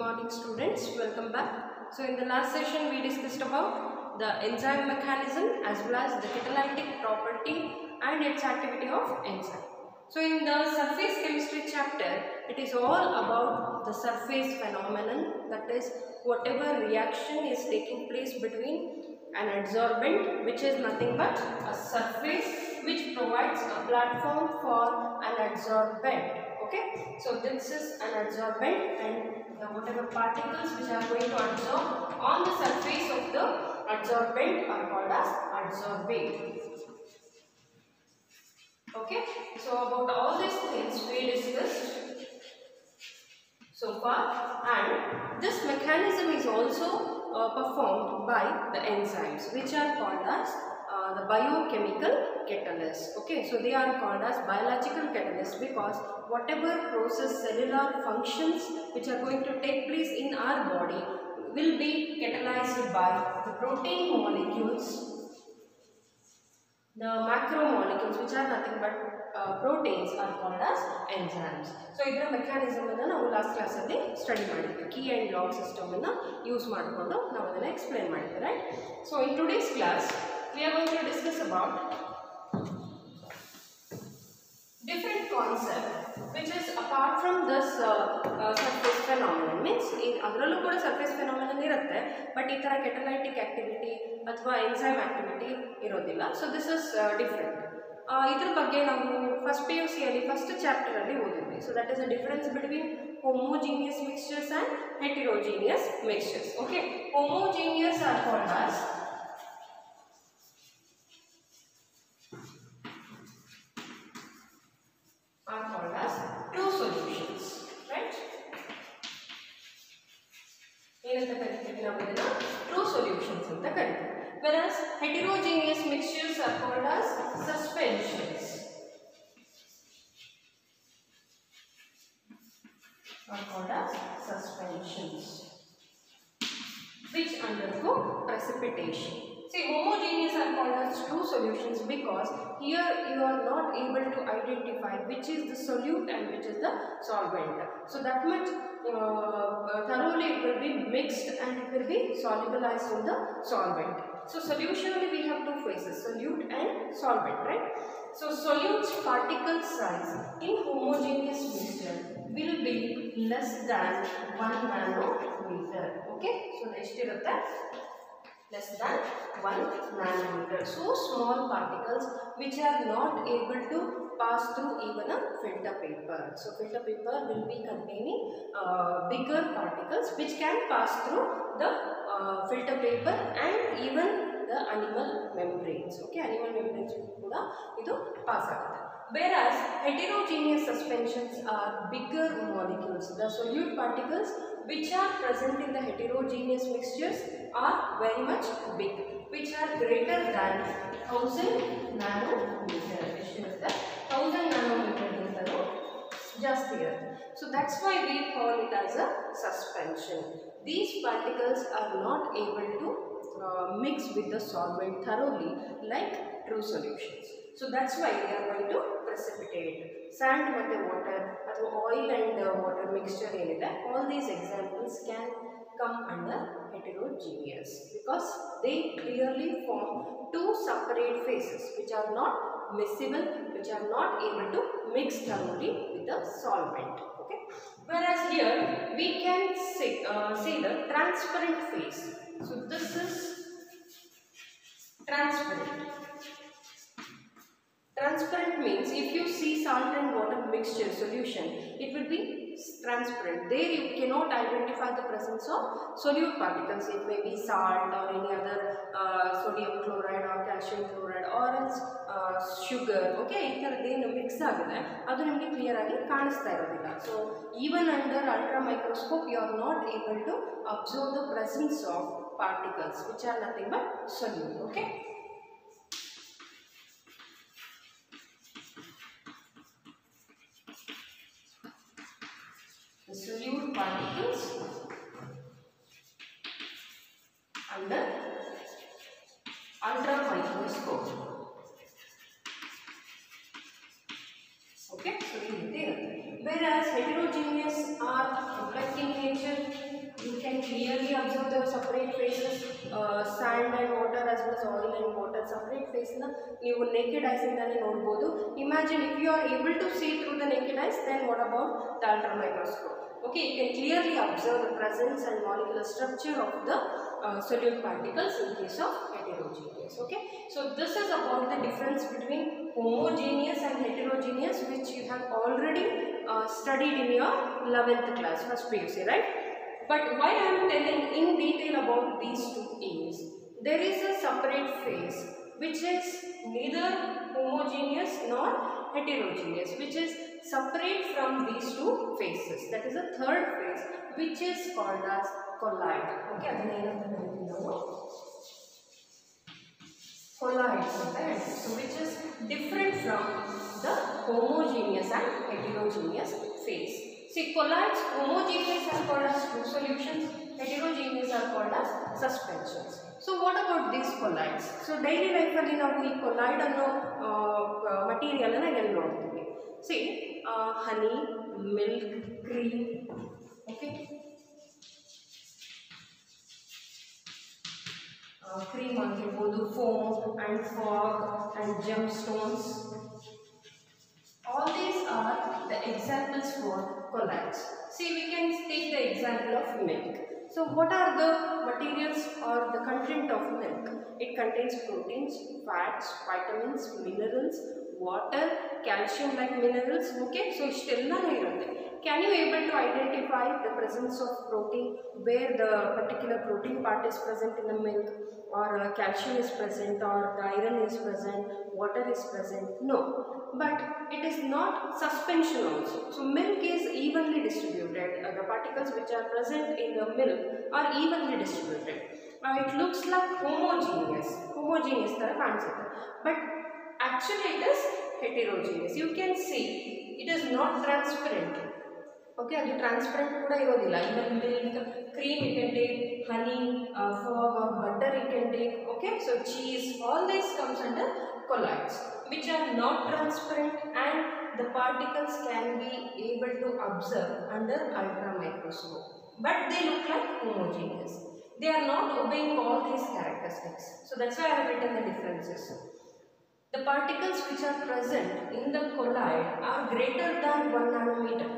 morning students, welcome back. So in the last session we discussed about the enzyme mechanism as well as the catalytic property and its activity of enzyme. So in the surface chemistry chapter, it is all about the surface phenomenon, that is whatever reaction is taking place between an adsorbent, which is nothing but a surface which provides a platform for an adsorbent. Okay, so this is an adsorbent, and whatever particles which are going to adsorb on the surface of the adsorbent are called as adsorbate. Okay, so about all these things we discussed so far, and this mechanism is also performed by the enzymes, which are called as the biochemical catalysts. Okay, so they are called as biological catalysts because whatever process, cellular functions which are going to take place in our body will be catalyzed by the protein molecules, the macromolecules, which are nothing but proteins, are called as enzymes. So idra mechanism anna ನಾವು last class ಅಲ್ಲಿ study ಮಾಡಿದ್ವಿ. Key and log system ಅನ್ನು use ಮಾಡಿಕೊಂಡು ನಾವು ಅದನ್ನ explain ಮಾಡಿದ್ವಿ, right? So in today's class we are going to discuss about different concept which is apart from this surface phenomenon. Means ಅದರಲ್ಲೂ ಕೂಡ surface phenomenon ಇರುತ್ತೆ, ಬಟ್ ಈ ತರ catalytic activity ಅಥವಾ enzyme activity ಇರೋದಿಲ್ಲ. So this is different. ಇದ್ರ ಬಗ್ಗೆ ನಾವು ಫಸ್ಟ್ PUC ಅಲ್ಲಿ ಫಸ್ಟ್ ಚಾಪ್ಟರ್ ಅಲ್ಲಿ ಓದಿದ್ವಿ. So that is the difference between homogeneous mixtures and heterogeneous mixtures. Okay, homogeneous are called as true solutions, right? ಏನಂತ ಕರಿತೀವಿ ನಾವು ಇದನ್ನ true solutions ಅಂತ ಕರಿತೀವಿ. Whereas heterogeneous mixtures are called as suspensions. Which undergo precipitation. See, homogeneous are called as true solutions because here you are not able to identify which is the solute and which is the solvent. So that much thoroughly it will be mixed and it will be solubilized in the solvent. So solution we have two phases, solute and solvent, right? So solute's particle size in homogeneous mixture will be less than 1 nanometer. Okay, so next less than 1 nanometer. So small particles which are not able to pass through even a filter paper. So filter paper will be containing bigger particles which can pass through the filter paper and even the animal membranes. Okay, animal membranes kuda idu pass agutte. Whereas heterogeneous suspensions are bigger molecules. The solute particles which are present in the heterogeneous mixtures are very much big, which are greater than 1000 nanometer. 1000 nanometer ಗಿಂತಲೂ ಜಾಸ್ತಿ ಇರುತ್ತೆ. So that's why we call it as a suspension. These particles are not able to mix with the solvent thoroughly like true solutions. So that's why we are going to precipitate. Sand ಮತ್ತು water ಅಥವಾ oil and water mixture ಏನಿದೆ, all these examples can come under heterogeneous because they clearly form two separate phases which are not miscible, which are not able to mix thoroughly with the solvent. Okay, whereas here we can see the transparent phase. So this is transparent. Transparent means if you see salt and water mixture solution, it will be transparent. There you cannot identify the presence of solute particles. It may be salt or any other sodium chloride or calcium chloride or else sugar. Okay, ಈ ಥರದ್ದೇನು mix ಆಗಿದೆ ಅದು ನಿಮಗೆ clear ಆಗಿ ಕಾಣಿಸ್ತಾ ಇರೋದಿಲ್ಲ. So even under ultra microscope you are not able to observe the presence of particles which are nothing but solute. Okay, the solute particles under ultra microscope. Okay, so whereas heterogeneous are complex in nature, separate phases, sand and water as well as oil and water separate phase na ನೀವು naked eyes ಇಂದಾನೆ ನೋಡಬಹುದು. Imagine if you are able to see through the naked eyes, then what about the ultra microscope? Okay, you can clearly observe the presence and molecular structure of the solute particles in case of heterogeneous. Okay, so this is about the difference between homogeneous and heterogeneous, which you have already studied in your 11th class, first PUC, right? But why I am telling in detail about these two is there is a separate phase which is neither homogeneous nor heterogeneous, which is separate from these two phases. That is the third phase, which is called as colloid. Okay, colloids, right? So which is different from the homogeneous and heterogeneous phase. See, colloids, homogeneous are called as true solutions, heterogeneous are called as suspensions. So what about these colloids? So daily life alli ನಾವು ಈ colloid ಅನ್ನೋ material ಅನ್ನು ಎಲ್ಲಿ ನೋಡ್ತೀವಿ? See, honey, milk, cream, okay, cream ಆಗಿರ್ಬೋದು, foam and fog and gemstones. All these are the examples for colloids. See, we can take the example of milk. So what are the materials or the content of milk? It contains proteins, fats, vitamins, minerals, water, calcium like minerals. Okay, so ishtellanu irutte. Can you able to identify the presence of protein, where the particular protein part is present in the milk, or calcium is present, or the iron is present, water is present? No, but it is not suspension also. So milk is evenly distributed. The particles which are present in the milk are evenly distributed. It looks like homogeneous tara kaaniಸುತ್ತೆ, but actually it is heterogeneous. You can see it is not transparent. Okay, ಅದು transparent ಕೂಡ ಇರೋದಿಲ್ಲ. Even milk, cream you can take, honey, fog or butter you can take. Okay, so cheese, all this comes under colloids, which are not transparent and the particles can be able to observe under ultra microscope, but they look like homogeneous. They are not obeying all these characteristics. So that's why I have written the differences. The particles which are present in the colloid are greater than 1 nanometer.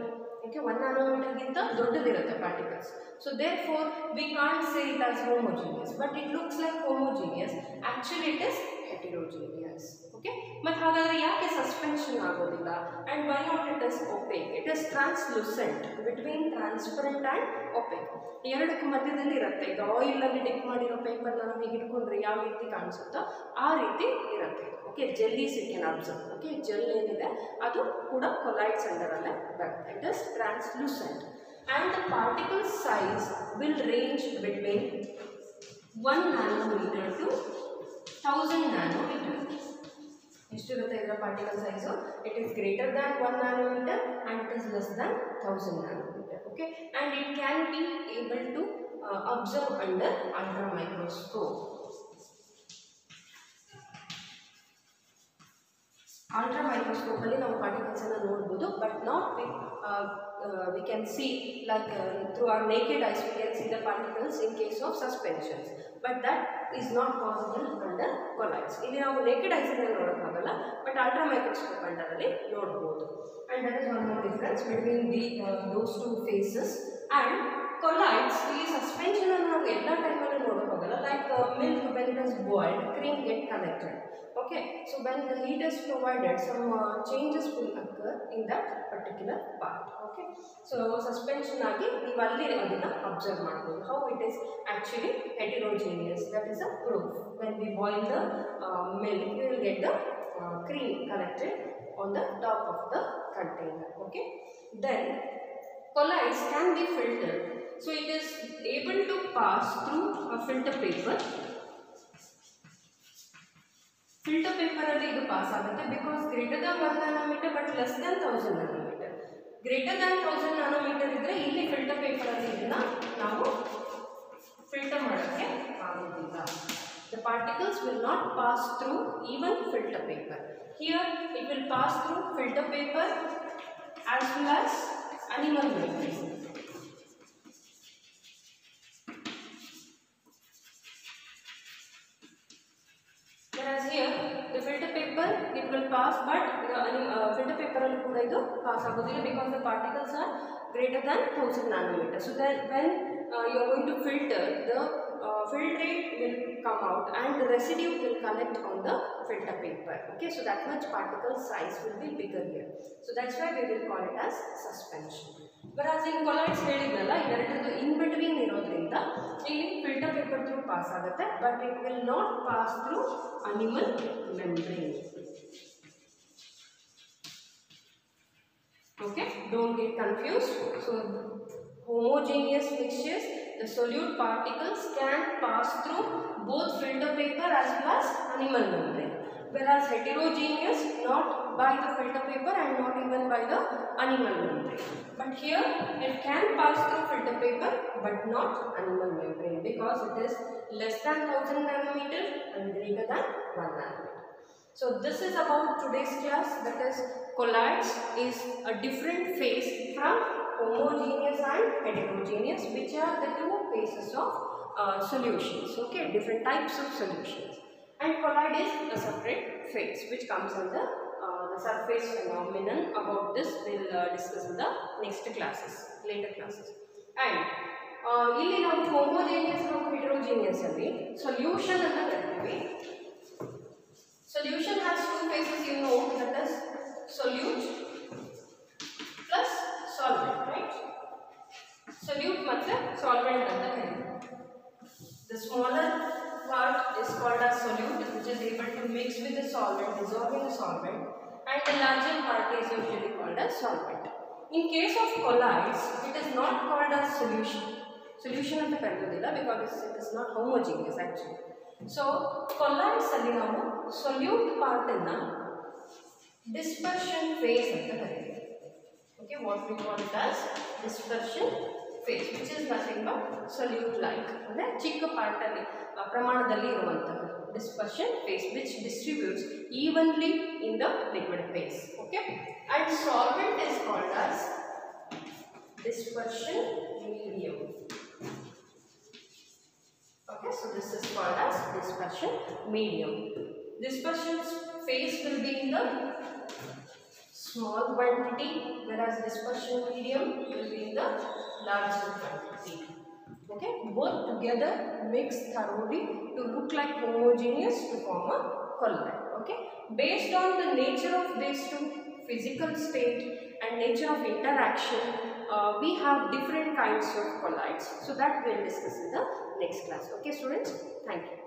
Okay, 1 nanometer ginta doddadirutte particles. So therefore we can't say it as homogeneous, but it looks like homogeneous. Actually it is heterogeneous. Okay, but ಹಾಗಾದ್ರೆ ಯಾಕೆ suspension ಆಗೋದಿಲ್ಲ? And why not it is opaque? It is translucent, between transparent and opaque. ಎರಡಕ್ಕೆ ಮಧ್ಯದಲ್ಲಿ ಇರುತ್ತೆ. ಈಗ oil ಅಲ್ಲಿ drip ಮಾಡಿರೋ paper ನಾವು ಹಿಡ್ಕೊಂಡ್ರೆ ಯಾವ ರೀತಿ ಕಾಣಿಸುತ್ತೋ ಆ ರೀತಿ ಇರುತ್ತೆ. Okay, jellies you can observe. Okay, gel ಏನಿದೆ ಅದು ಕೂಡ colloids under ಅಲ್ಲೇ ಬರುತ್ತೆ. It is translucent and the particle size will range between 1 nanometer to 1000 nanometer. ಎಷ್ಟಿರುತ್ತೆ ಇದರ particle size? It is greater than 1 nanometer and it is less than 1000 nanometer. Okay, and it can be able to observe under ultra microscope. Ultra microscope alli ನಾವು particles ಅನ್ನು ನೋಡಬಹುದು, but not we can see like through our naked eyes we can see the particles in case of suspensions, but that is not possible under colloids. ಇಲ್ಲಿ ನಾವು naked eyes ಇಂದ ನೋಡೋಕ್ಕಾಗಲ್ಲ, but ultra microscope under ಅಲ್ಲಿ ನೋಡಬಹುದು. And that is one more difference between those two phases. And colloids ಇಲ್ಲಿ suspension ಅನ್ನು ನಾವು ಎಲ್ಲ time ಅಲ್ಲಿ ನೋಡೋಕ್ಕಾಗಲ್ಲ. Like milk, when it is boiled, cream get collected. Okay, so when the heat is provided, some changes will occur in that particular part. Okay, so suspension agi ನೀವು ಅಲ್ಲಿ ಅದನ್ನ observe ಮಾಡಬಹುದು. How it is actually heterogeneous, that is a proof. When we boil the milk, we will get the cream collected on the top of the container. Okay, then colloids can be filtered. So it is able to pass through a filter paper. Filter paper alli idu pass agutte because greater than 1 nanometer but less than 1000 nanometer. Greater than 1000 nanometer idre illi filter paper alli idna ನಾವು filter ಮಾಡೋಕ್ಕೆ ಆಗೋದಿಲ್ಲ. The particles will not pass through even filter paper. Here it will pass through filter paper as well as animal membrane. pass agodilla because the particles are greater than 1000 nanometers. So that when you are going to filter, the filtrate will come out and the residue will collect on the filter paper. Okay, so that much particle size will be bigger here. So that's why we will call it as suspension. Whereas in colloids ಹೇಳಿದ್ನಲ್ಲ ಇವೆರಡರದ್ದು in between ಇರೋದ್ರಿಂದ ಇಲ್ಲಿ filter paper through pass ಆಗುತ್ತೆ, but it will not pass through animal membrane. Okay, don't get confused. So homogeneous mixtures, the solute particles can pass through both filter paper as well as animal membrane, whereas heterogeneous not by the filter paper and not even by the animal membrane. But here it can pass through filter paper but not animal membrane because it is less than 1000 nanometer and greater than 1 nanometer. So this is about today's class, that is colloids is a different phase from homogeneous and heterogeneous, which are the two phases of solutions. Okay, different types of solutions. And colloid is a separate phase which comes under the surface phenomenon. About this we'll discuss in the next classes, later classes. And ಇಲ್ಲಿ ನಾವು homogeneous ಹಾಗೂ heterogeneous ಅಲ್ಲಿ solution ಅಂತ ಕರಿತೀವಿ. Solution has two phases, you know, that is solute plus solvent, right? Solute matlab solvent anta kariತೀವಿ. The smaller part is called as solute, which is able to mix with the solvent, dissolving the solvent, and the larger part is usually called as solvent. In case of colloids, it is not called as solution. Solution anta karidodilla because it is not homogeneous actually. So colloids alli ನಾವು solute part anna dispersion phase anta karidತೀವಿ. Okay, what we call it as dispersion phase, which is nothing but solute like ಅಂದ್ರೆ ಚಿಕ್ಕ part ಅಲ್ಲಿ ಪ್ರಮಾಣದಲ್ಲಿ ಇರುವಂತಹ dispersion phase which distributes evenly in the liquid phase. Okay, and solvent is called as dispersion medium. Okay, so this is called as dispersion medium. Dispersion phase will be in the small quantity, whereas dispersion medium will be in the larger quantity. Okay, both together mix thoroughly to look like homogeneous to form a colloid. Okay, based on the nature of these two, physical state and nature of interaction, we have different kinds of colloids. So that we'll discuss in the next class. Okay, students, thank you.